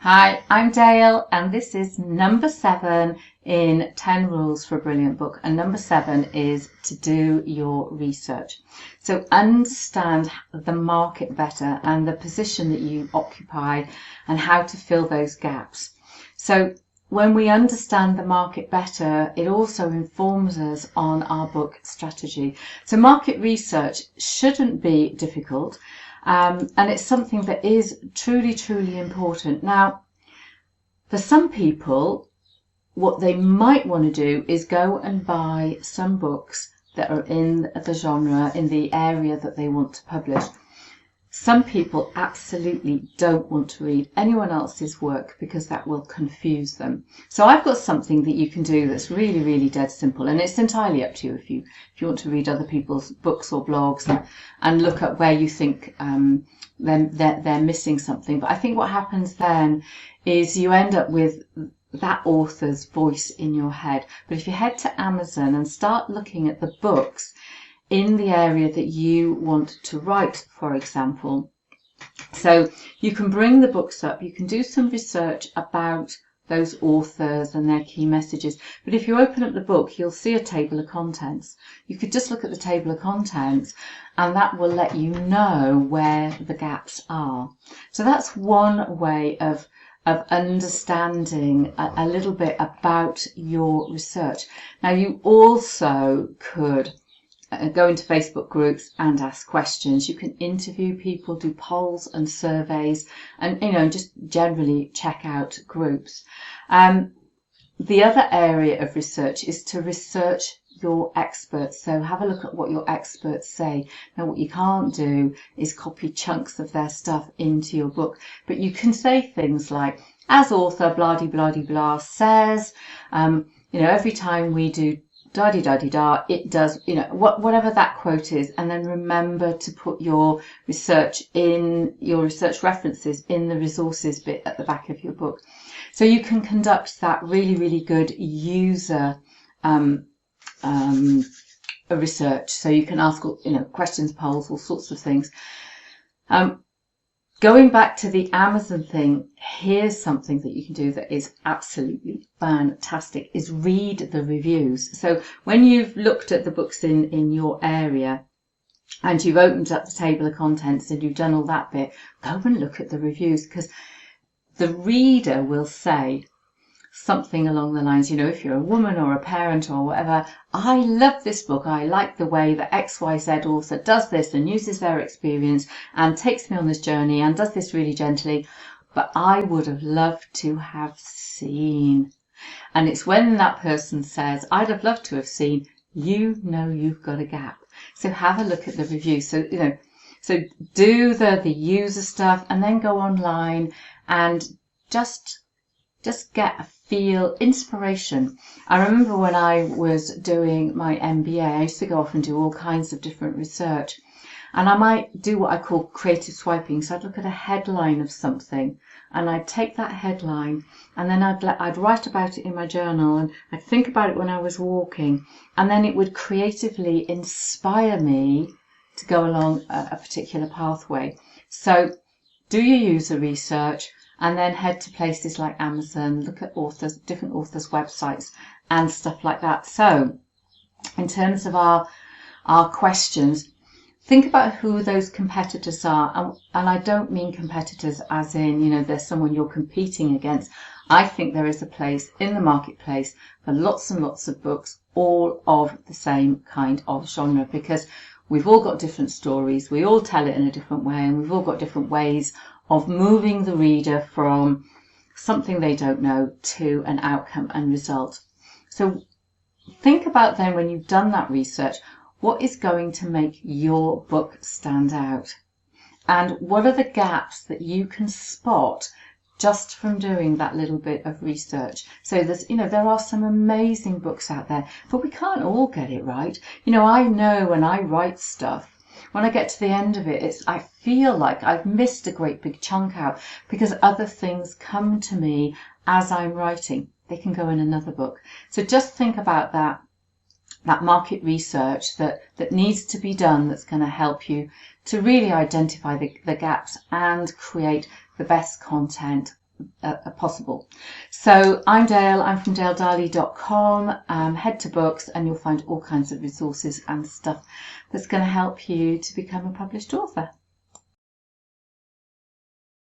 Hi, I'm Dale, and this is number 7 in 10 Rules for a Brilliant Book. And number 7 is to do your research. So understand the market better and the position that you occupy and how to fill those gaps. So when we understand the market better, it also informs us on our book strategy. So market research shouldn't be difficult. And it's something that is truly important. Now, for some people, what they might want to do is go and buy some books that are in the genre, in the area that they want to publish. Some people absolutely don't want to read anyone else's work because that will confuse them. So I've got something that you can do that's really dead simple, and it's entirely up to you if you want to read other people's books or blogs and look at where you think they're missing something. But I think what happens then is you end up with that author's voice in your head. But if you head to Amazon and start looking at the books in the area that you want to write, for example. So you can bring the books up, you can do some research about those authors and their key messages. But if you open up the book, you'll see a table of contents. You could just look at the table of contents and that will let you know where the gaps are. So that's one way of understanding a little bit about your research. Now you also could go into Facebook groups and ask questions. You can interview people, do polls and surveys, and just generally check out groups. The other area of research is to research your experts. So have a look at what your experts say. Now what you can't do is copy chunks of their stuff into your book, but you can say things like, as author blah says, every time we do da-di-da-di-da, it does, whatever that quote is, and then remember to put your research references in the resources bit at the back of your book. So you can conduct that really good user research. So you can ask, questions, polls, all sorts of things. Going back to the Amazon thing, here's something that you can do that is absolutely fantastic, is read the reviews. So when you've looked at the books in your area and you've opened up the table of contents and you've done all that bit, go and look at the reviews, because the reader will say something along the lines, if you're a woman or a parent or whatever, I love this book. I like the way that XYZ author does this and uses their experience and takes me on this journey and does this really gently, but I would have loved to have seen. And it's when that person says, I'd have loved to have seen, you've got a gap. So have a look at the review. So, so do the user stuff and then go online and just get a feel, inspiration. I remember when I was doing my MBA, I used to go off and do all kinds of different research. And I might do what I call creative swiping. So I'd look at a headline of something and I'd take that headline and then I'd write about it in my journal and I'd think about it when I was walking, and then it would creatively inspire me to go along a particular pathway. So do your user research, and then head to places like Amazon, look at different authors' websites and stuff like that. So in terms of our questions, think about who those competitors are. And I don't mean competitors as in, there's someone you're competing against. I think there is a place in the marketplace for lots and lots of books, all of the same kind of genre, because we've all got different stories. We all tell it in a different way, and we've all got different ways of moving the reader from something they don't know to an outcome and result. So think about then, when you've done that research, what is going to make your book stand out? And what are the gaps that you can spot just from doing that little bit of research? So there's, there are some amazing books out there, but we can't all get it right. I know when I write stuff, when I get to the end of it, I feel like I've missed a great big chunk out because other things come to me as I'm writing. They can go in another book. So just think about that market research that needs to be done, that's going to help you to really identify the gaps and create the best content possible. So I'm Dale, I'm from daledarley.com. Head to books and you'll find all kinds of resources and stuff that's going to help you to become a published author.